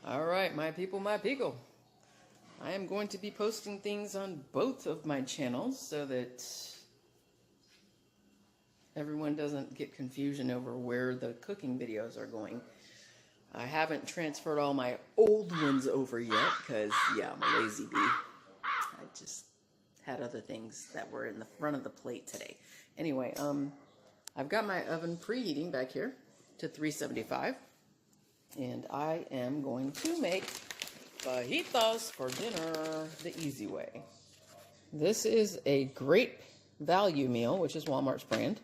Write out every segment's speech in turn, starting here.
Alright, my people, my people. I am going to be posting things on both of my channels so that everyone doesn't get confusion over where the cooking videos are going. I haven't transferred all my old ones over yet because, yeah, I'm a lazy bee. I just had other things that were in the front of the plate today. Anyway, I've got my oven preheating back here to 375. And I am going to make fajitas for dinner the easy way. This is a great value meal, which is Walmart's brand.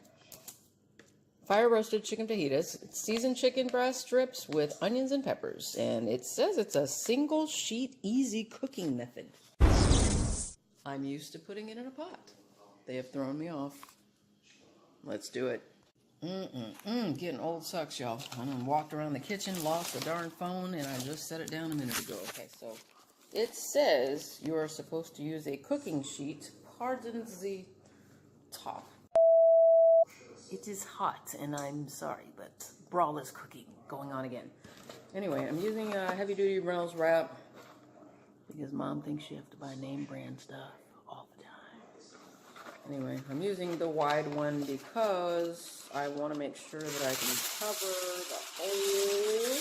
Fire roasted chicken fajitas. It's seasoned chicken breast strips with onions and peppers. And it says it's a single sheet easy cooking method. I'm used to putting it in a pot. They have thrown me off. Let's do it. Getting old sucks, y'all. I done walked around the kitchen, lost the darn phone, and I just set it down a minute ago. Okay, so it says you are supposed to use a cooking sheet. Pardon the top. It is hot, and I'm sorry, but braless cooking going on again. Anyway, I'm using a heavy-duty Reynolds wrap because Mom thinks you have to buy name brand stuff all the time. Anyway, I'm using the wide one because I want to make sure that I can cover the whole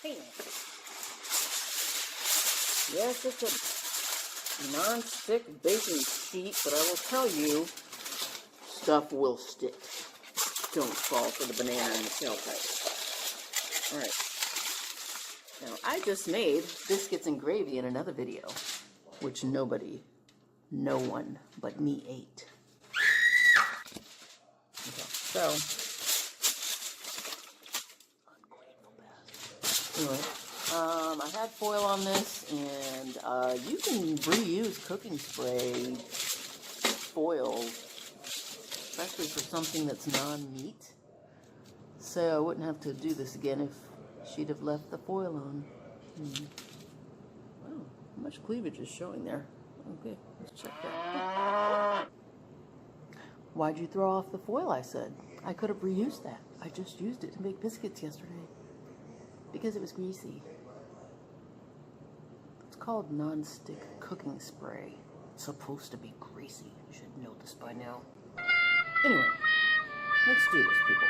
pan. Yes, it's a non-stick baking sheet, but I will tell you, stuff will stick. Don't fall for the banana in the tailpipe. Alright. Now, I just made biscuits and gravy in another video, which no one but me ate. Okay, so anyway, I had foil on this, and you can reuse cooking spray foil, especially for something that's non-meat. So I wouldn't have to do this again if she'd have left the foil on. Wow, how much cleavage is showing there? Okay, let's check that. Why'd you throw off the foil, I said. I could have reused that. I just used it to make biscuits yesterday. Because it was greasy. It's called non-stick cooking spray. It's supposed to be greasy. You should know this by now. Anyway, let's do this, people.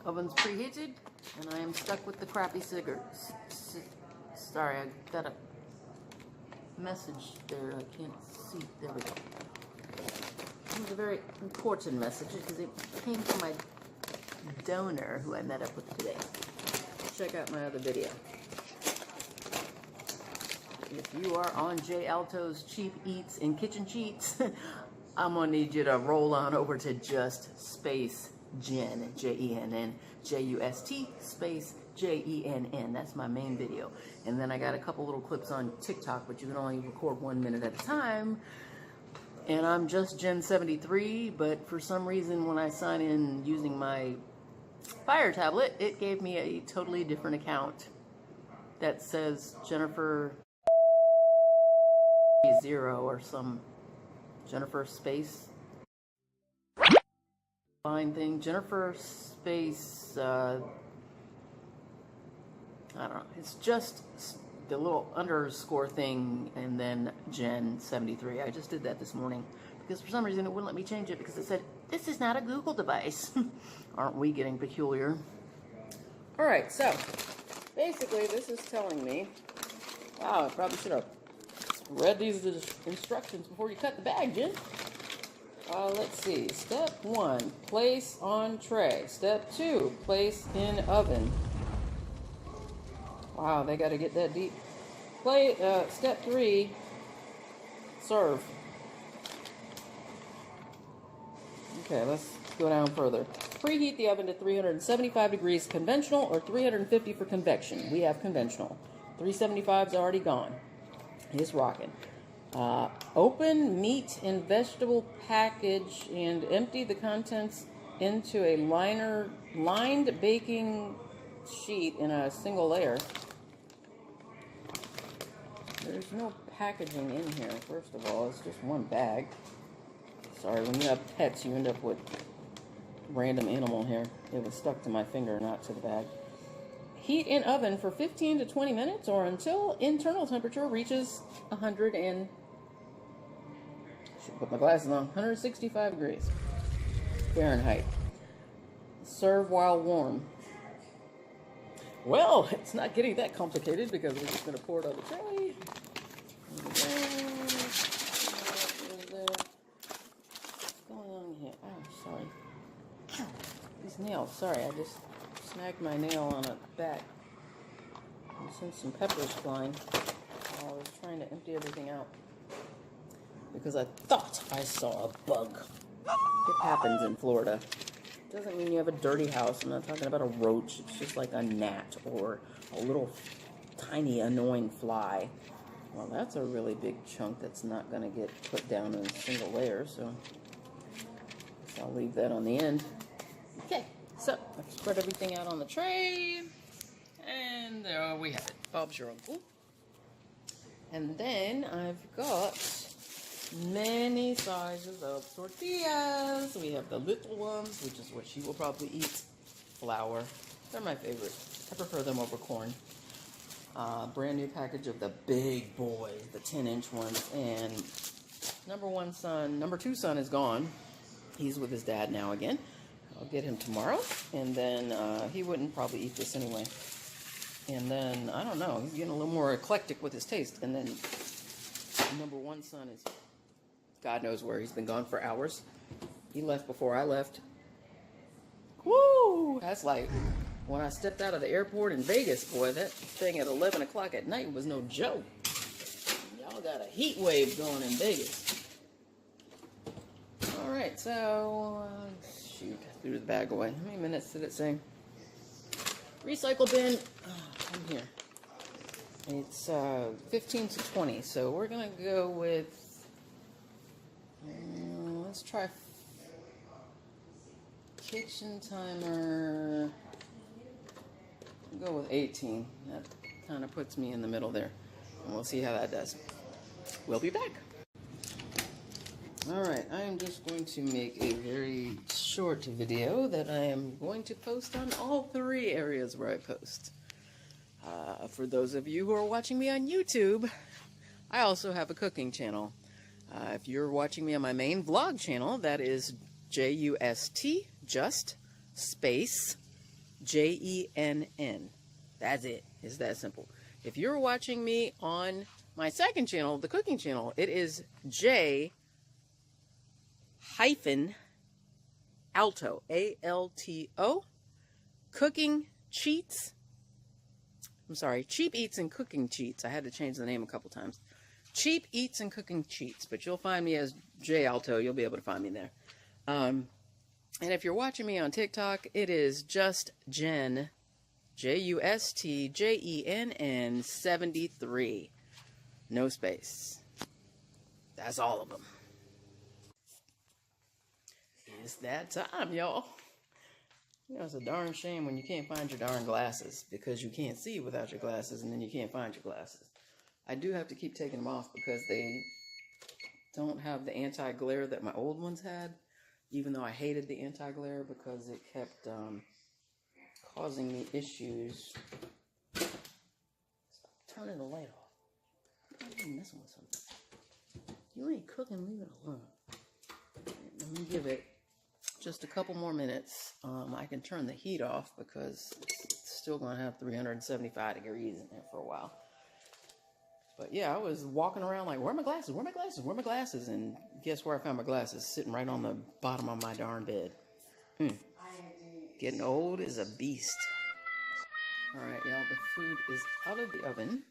Oven's preheated, and I am stuck with the crappy cigarettes. Sorry, I got a message there. I can't see. There we go. It was a very important message because it came from my donor who I met up with today. Check out my other video. If you are on J Alto's Cheap Eats and Kitchen Cheats, I'm gonna need you to roll on over to just space Jen, Jenn, JUST space JENN. That's my main video. And then I got a couple little clips on TikTok, but you can only record 1 minute at a time. And I'm just Jen73, but for some reason when I sign in using my Fire tablet, it gave me a totally different account that says Jennifer 0 or some Jennifer space line thing. Jennifer space I don't know. It's just the little underscore thing and then Jen73. I just did that this morning because for some reason it wouldn't let me change it because it said, this is not a Google device. Aren't we getting peculiar? Alright, so basically this is telling me, wow, I probably should have read these instructions before you cut the bag, Jen. Let's see. Step 1, place on tray. Step 2, place in oven. Wow, they got to get that deep. Step 3, serve. Okay, let's go down further. Preheat the oven to 375 degrees conventional or 350 for convection. We have conventional. 375's already gone. It's rocking. Open meat and vegetable package and empty the contents into a lined baking sheet in a single layer. There's no packaging in here, first of all. It's just one bag. Sorry, when you have pets, you end up with random animal here. It was stuck to my finger, not to the bag. Heat in oven for 15 to 20 minutes or until internal temperature reaches 100 and... should put my glasses on. 165 degrees Fahrenheit. Serve while warm. Well, it's not getting that complicated because we're just going to pour it on the tray. What's going on here? Oh, sorry. Ow. These nails. Sorry, I just snagged my nail on a back and sent some peppers flying while I was trying to empty everything out because I thought I saw a bug. It happens in Florida. Doesn't mean you have a dirty house. I'm not talking about a roach. It's just like a gnat or a little tiny annoying fly. Well, that's a really big chunk that's not going to get put down in a single layer, so I'll leave that on the end. Okay, so I've spread everything out on the tray, and there we have it. Bob's your uncle. And then I've got many sizes of tortillas. We have the little ones, which is what she will probably eat. Flour. They're my favorite. I prefer them over corn. Brand new package of the big boys, the 10-inch ones. And number two son is gone. He's with his dad now again. I'll get him tomorrow. And then he wouldn't probably eat this anyway. And then, I don't know, he's getting a little more eclectic with his taste. And then number one son is... God knows where. He's been gone for hours. He left before I left. Woo! That's like when I stepped out of the airport in Vegas, boy, that thing at 11 o'clock at night was no joke. Y'all got a heat wave going in Vegas. Alright, so, shoot, I threw the bag away. How many minutes did it say? Recycle bin, come here. It's 15 to 20, so we're going to go with... let's try kitchen timer. I'll go with 18. That kind of puts me in the middle there. And we'll see how that does. We'll be back. Alright, I am just going to make a very short video that I am going to post on all 3 areas where I post. For those of you who are watching me on YouTube, I also have a cooking channel. If you're watching me on my main vlog channel, that is JUST, just, space, JENN. That's it. It's that simple. If you're watching me on my second channel, the cooking channel, it is J-Alto, A-L-T-O, Cooking Cheats. I'm sorry, Cheap Eats and Cooking Cheats. I had to change the name a couple times. Cheap Eats and Cooking Cheats, but you'll find me as J Alto. You'll be able to find me there. And if you're watching me on TikTok, it is Just Jen, JUSTJENN 73. No space. That's all of them. It's that time, y'all. You know, it's a darn shame when you can't find your darn glasses because you can't see without your glasses and then you can't find your glasses. I do have to keep taking them off because they don't have the anti-glare that my old ones had, even though I hated the anti-glare because it kept causing me issues. Stop turning the light off. I'm messing with something. You ain't cooking, leave it alone. Let me give it just a couple more minutes. I can turn the heat off because it's still going to have 375 degrees in there for a while. But yeah, I was walking around like, where are my glasses? Where are my glasses? Where are my glasses? And guess where I found my glasses? Sitting right on the bottom of my darn bed. Getting old is a beast. Alright, y'all, the food is out of the oven.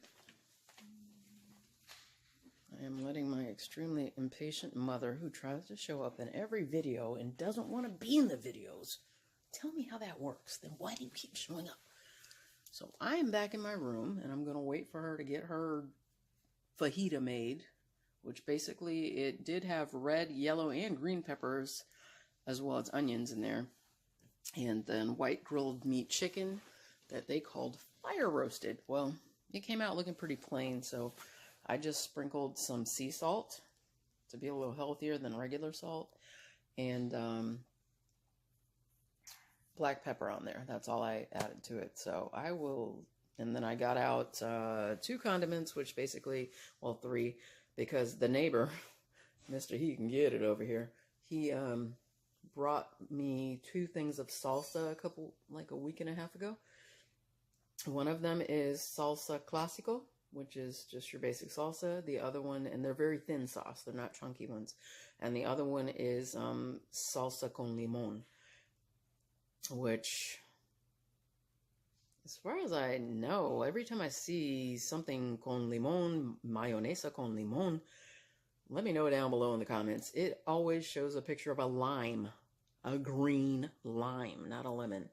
I am letting my extremely impatient mother, who tries to show up in every video and doesn't want to be in the videos, tell me how that works. Then why do you keep showing up? So I am back in my room, and I'm going to wait for her to get her fajita made, which basically it did have red, yellow, and green peppers, as well as onions in there. And then white grilled meat chicken that they called fire roasted. Well, it came out looking pretty plain, so I just sprinkled some sea salt to be a little healthier than regular salt. And black pepper on there. That's all I added to it. So I will, and then I got out 2 condiments, which basically, well, 3, because the neighbor, Mr. He Can Get It over here, he brought me 2 things of salsa like a week and a half ago. One of them is salsa clásico, which is just your basic salsa. The other one, and they're very thin sauce, they're not chunky ones. And the other one is salsa con limón, which, as far as I know, every time I see something con limón, mayonesa con limón, let me know down below in the comments. It always shows a picture of a lime, a green lime, not a lemon.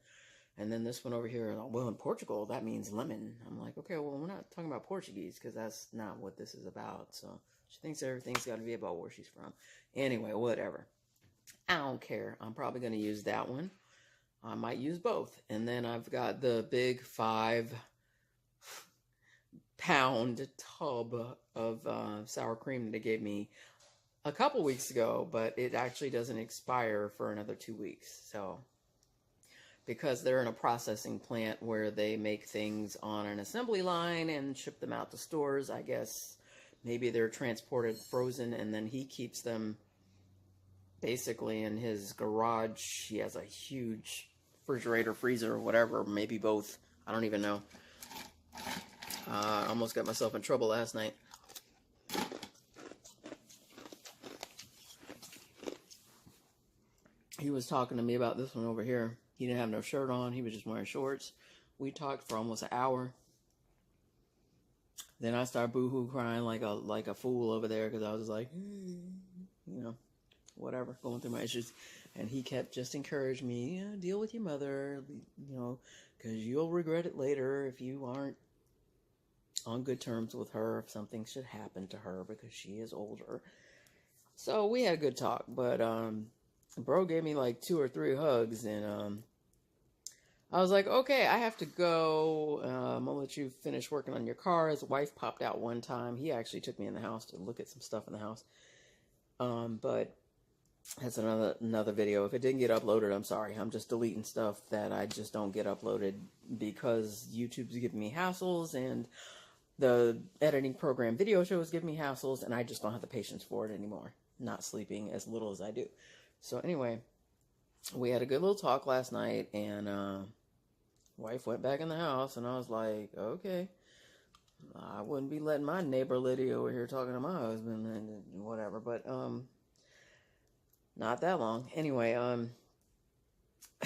And then this one over here, well, in Portugal, that means lemon. I'm like, okay, well, we're not talking about Portuguese, because that's not what this is about. So she thinks everything's got to be about where she's from. Anyway, whatever. I don't care. I'm probably going to use that one. I might use both. And then I've got the big 5-pound tub of sour cream that they gave me a couple weeks ago, but it actually doesn't expire for another 2 weeks. So, because they're in a processing plant where they make things on an assembly line and ship them out to stores, I guess maybe they're transported frozen, and then he keeps them basically in his garage. He has a huge refrigerator, freezer, or whatever, maybe both. I don't even know. I almost got myself in trouble last night. He was talking to me about this one over here. He didn't have no shirt on. He was just wearing shorts. We talked for almost an hour. Then I started boo-hoo crying like a fool over there, because I was like, whatever, going through my issues. And he kept just encouraging me, deal with your mother, because you'll regret it later if you aren't on good terms with her, if something should happen to her, because she is older. So we had a good talk, but bro gave me like 2 or 3 hugs, and I was like, okay, I have to go. I'm gonna let you finish working on your car. His wife popped out one time. He actually took me in the house to look at some stuff in the house. But that's another video. If it didn't get uploaded, I'm sorry. I'm just deleting stuff that I just don't get uploaded because YouTube's giving me hassles, and the editing program Video Show is giving me hassles, and I just don't have the patience for it anymore. Not sleeping as little as I do. So anyway, we had a good little talk last night, and wife went back in the house, and I was like, okay, I wouldn't be letting my neighbor Lydia over here talking to my husband and whatever, but not that long. Anyway,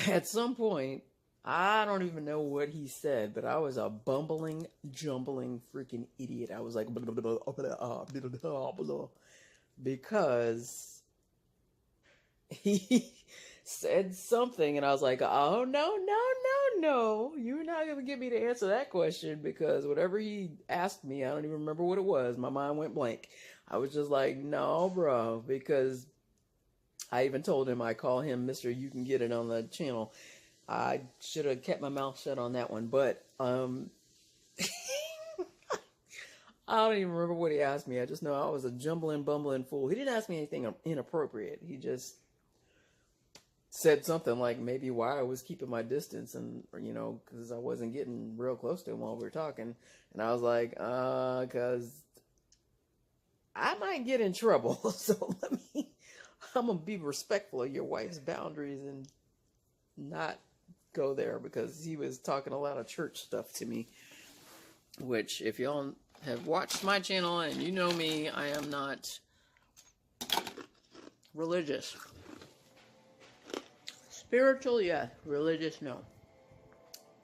at some point, I don't even know what he said, but I was a bumbling, jumbling freaking idiot. I was like, because he said something, and I was like, oh, no, you're not going to get me to answer that question, because whatever he asked me, I don't even remember what it was. My mind went blank. I was just like, no, bro, because I even told him I call him Mr. You Can Get It on the channel. I should have kept my mouth shut on that one, but I don't even remember what he asked me. I just know I was a jumbling, bumbling fool. He didn't ask me anything inappropriate. He just said something like maybe why I was keeping my distance, and because I wasn't getting real close to him while we were talking. And I was like, because I might get in trouble. So I'm going to be respectful of your wife's boundaries and not go there, because he was talking a lot of church stuff to me, which if y'all have watched my channel and you know me, I am not religious. Spiritual, yeah. Religious, no.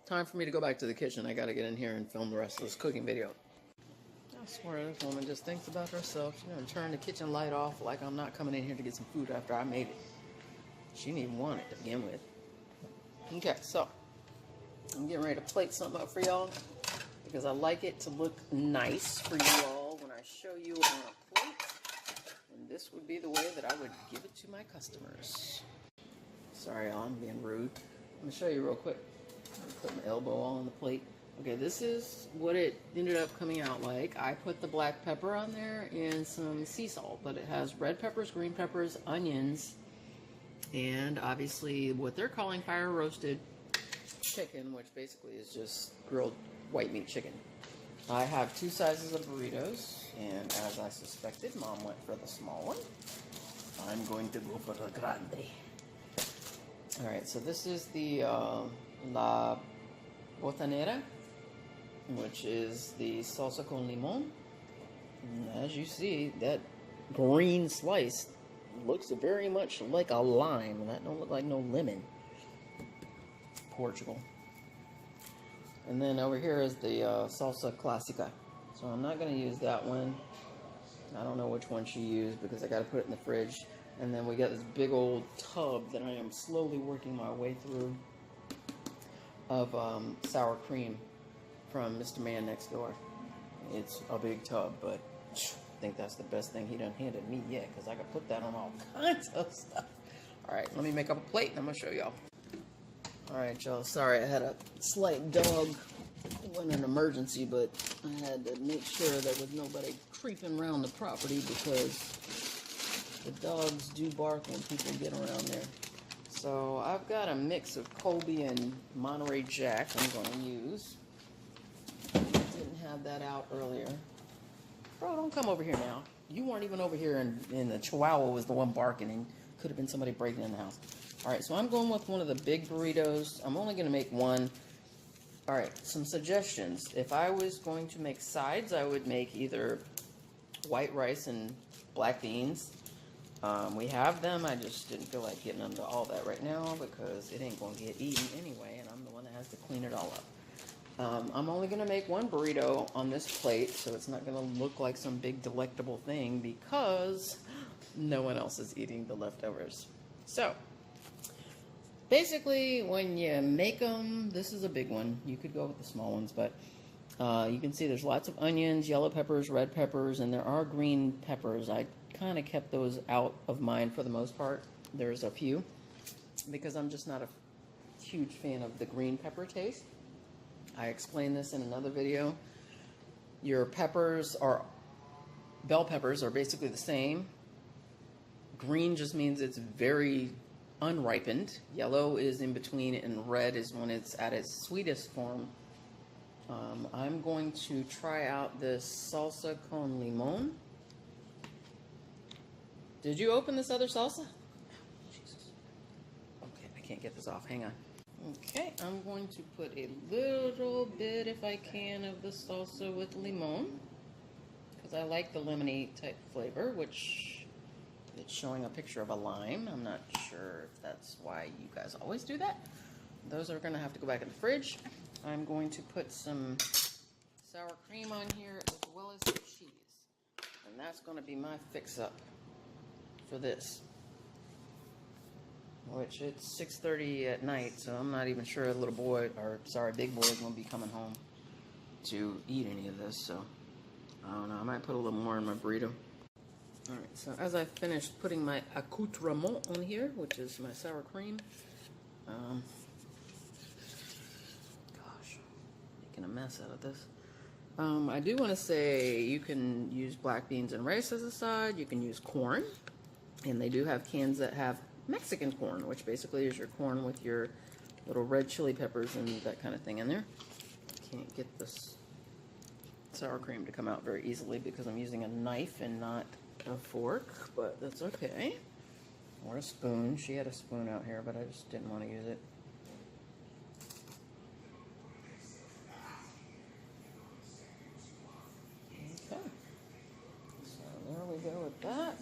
Time for me to go back to the kitchen. I gotta get in here and film the rest of this cooking video. I swear this woman just thinks about herself. She's gonna turn the kitchen light off like I'm not coming in here to get some food after I made it. She didn't even want it to begin with. Okay, so I'm getting ready to plate something up for y'all, because I like it to look nice for you all when I show you on a plate. And this would be the way that I would give it to my customers. Sorry, y'all, I'm being rude. I'm going to show you real quick. Put my elbow all on the plate. Okay, this is what it ended up coming out like. I put the black pepper on there and some sea salt, but it has red peppers, green peppers, onions, and obviously what they're calling fire roasted chicken, which basically is just grilled white meat chicken. I have 2 sizes of burritos, and as I suspected, Mom went for the small one. I'm going to go for the grande. Alright, so this is the La Botanera, which is the salsa con limon. And as you see, that green slice looks very much like a lime. That don't look like no lemon. Portugal. And then over here is the salsa clásica. So I'm not going to use that one. I don't know which one she used because I got to put it in the fridge. And then we got this big old tub that I am slowly working my way through of sour cream from Mr. Man Next Door. It's a big tub, but I think that's the best thing he done handed me yet, because I could put that on all kinds of stuff. Alright, let me make up a plate and I'm going to show y'all. Alright, y'all, sorry I had a slight dog. It wasn't an emergency, but I had to make sure there was nobody creeping around the property, because the dogs do bark when people get around there. So I've got a mix of Colby and Monterey Jack I'm going to use. Didn't have that out earlier. Bro, don't come over here now. You weren't even over here, and the Chihuahua was the one barking, and could have been somebody breaking in the house. Alright, so I'm going with one of the big burritos. I'm only going to make one. Alright, some suggestions. If I was going to make sides, I would make either white rice and black beans. We have them. I just didn't feel like getting into all that right now because it ain't going to get eaten anyway, and I'm the one that has to clean it all up. I'm only going to make one burrito on this plate, so it's not going to look like some big delectable thing because no one else is eating the leftovers. So, basically, when you make them, this is a big one. You could go with the small ones, but you can see there's lots of onions, yellow peppers, red peppers, and there are green peppers. I kind of kept those out of mine for the most part. There's a few because I'm just not a huge fan of the green pepper taste. I explained this in another video. Your peppers are, bell peppers are basically the same. Green just means it's very unripened. Yellow is in between, and red is when it's at its sweetest form. I'm going to try out this salsa con limon. Did you open this other salsa? Jesus. Okay, I can't get this off. Hang on. Okay, I'm going to put a little bit, if I can, of the salsa with limon, because I like the lemony type flavor, which it's showing a picture of a lime. I'm not sure if that's why you guys always do that. Those are going to have to go back in the fridge. I'm going to put some sour cream on here as well as some cheese, and that's going to be my fix-up for this. Which it's 6:30 at night, so I'm not even sure a little boy, or sorry, big boy is going to be coming home to eat any of this, so I don't know. I might put a little more in my burrito. Alright, so as I finished putting my accoutrement on here, which is my sour cream, gosh, making a mess out of this. I do want to say you can use black beans and rice as a side, you can use corn, and they do have cans that have Mexican corn, which basically is your corn with your little red chili peppers and that kind of thing in there. Can't get this sour cream to come out very easily because I'm using a knife and not a fork, but that's okay. Or a spoon. She had a spoon out here, but I just didn't want to use it. Okay. So there we go with that.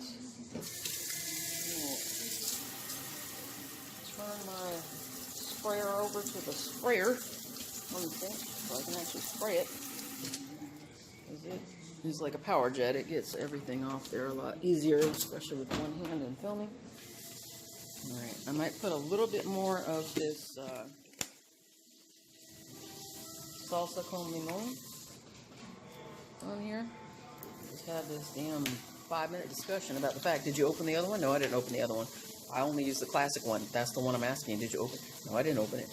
Turn my sprayer over to the sprayer so I can actually spray it. It's like a power jet. It gets everything off there a lot easier, especially with one hand and filming. Alright, I might put a little bit more of this salsa con limon on here. Just had this damn 5-minute discussion about the fact, did you open the other one? No, I didn't open the other one. I only used the classic one. That's the one I'm asking. Did you open it? No, I didn't open it.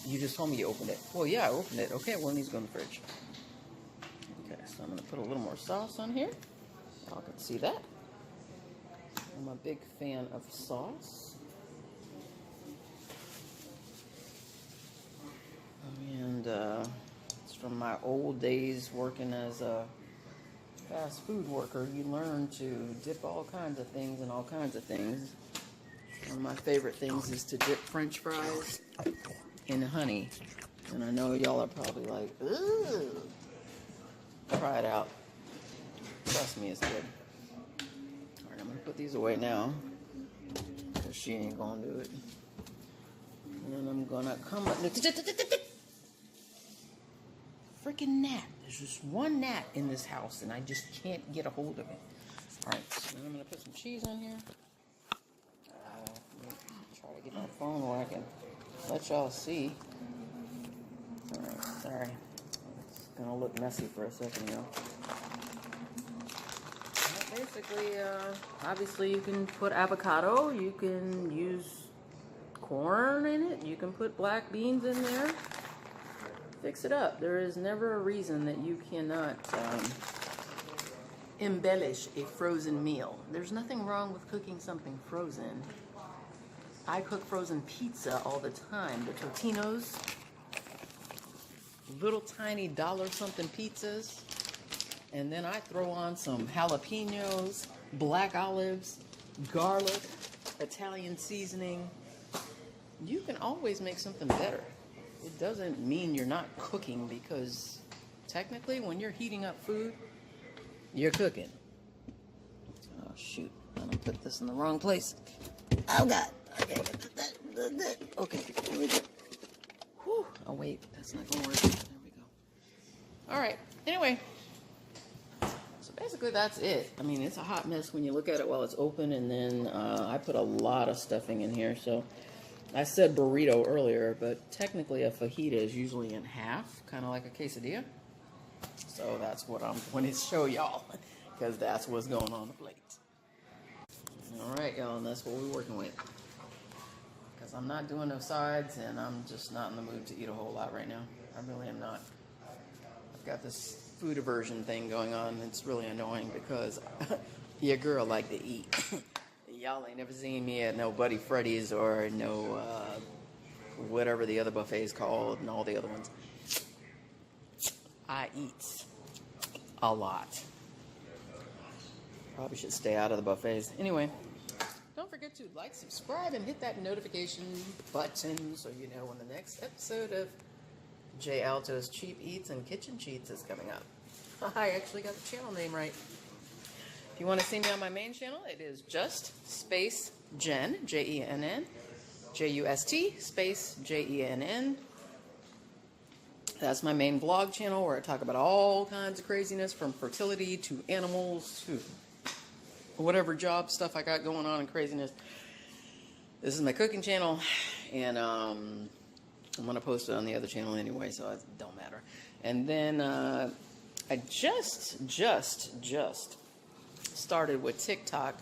You just told me you opened it. Well, yeah, I opened it. Okay, well, it needs to go in the fridge. Okay, so I'm going to put a little more sauce on here. Y'all can see that. I'm a big fan of sauce. And it's from my old days working as a fast food worker. You learn to dip all kinds of things in all kinds of things. One of my favorite things is to dip French fries in honey. And I know y'all are probably like, ooh. Try it out. Trust me, it's good. Alright, I'm going to put these away now. Because she ain't going to do it. And then I'm going to come up. Freaking gnat. There's just one gnat in this house and I just can't get a hold of it. Alright, so then I'm going to put some cheese on here. Try to get my phone where I can let y'all see. Alright, sorry. It's going to look messy for a second, y'all. Basically, obviously you can put avocado, you can use corn in it, you can put black beans in there. Fix it up. There is never a reason that you cannot embellish a frozen meal. There's nothing wrong with cooking something frozen. I cook frozen pizza all the time. The Totino's, little tiny $1-something pizzas. And then I throw on some jalapenos, black olives, garlic, Italian seasoning. You can always make something better. It doesn't mean you're not cooking, because technically when you're heating up food, you're cooking. Oh shoot, I'm gonna put this in the wrong place. Oh God. Okay, okay, here we go. Whew. Oh wait, that's not gonna work. There we go. Alright, anyway. So basically that's it. I mean, it's a hot mess when you look at it while it's open, and then I put a lot of stuffing in here, so I said burrito earlier, but technically a fajita is usually in half, kind of like a quesadilla. So that's what I'm going to show y'all, because that's what's going on the plate. Alright, y'all, and that's what we're working with. Because I'm not doing no sides, and I'm just not in the mood to eat a whole lot right now. I really am not. I've got this food aversion thing going on. It's really annoying because your girl like to eat. Y'all ain't never seen me at no Buddy Freddy's or no whatever the other buffet is called and all the other ones. I eat a lot. Probably should stay out of the buffets. Anyway, don't forget to like, subscribe, and hit that notification button so you know when the next episode of J Alto's Cheap Eats and Kitchen Cheats is coming up. I actually got the channel name right. If you want to see me on my main channel, it is just space Jen, Jenn, Just space Jenn. That's my main vlog channel where I talk about all kinds of craziness, from fertility to animals to whatever job stuff I got going on and craziness. This is my cooking channel, and I'm going to post it on the other channel anyway, so it don't matter. And then I just started with TikTok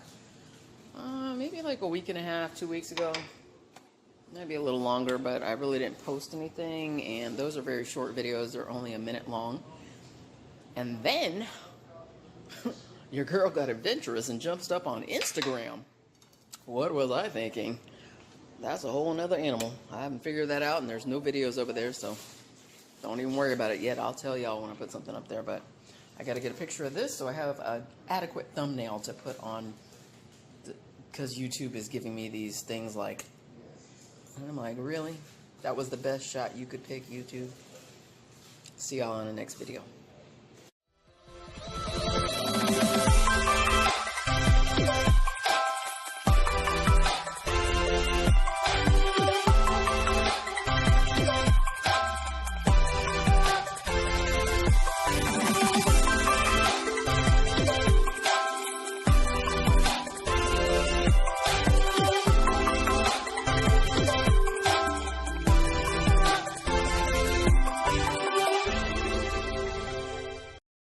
maybe like a week and a half, 2 weeks ago. Maybe a little longer, but I really didn't post anything, and those are very short videos. They're only a minute long. And then your girl got adventurous and jumped up on Instagram. What was I thinking? That's a whole nother animal. I haven't figured that out, and there's no videos over there, so don't even worry about it yet. I'll tell y'all when I put something up there, but I got to get a picture of this so I have an adequate thumbnail to put on, because YouTube is giving me these things like, and I'm like, really? That was the best shot you could pick, YouTube? See y'all in the next video.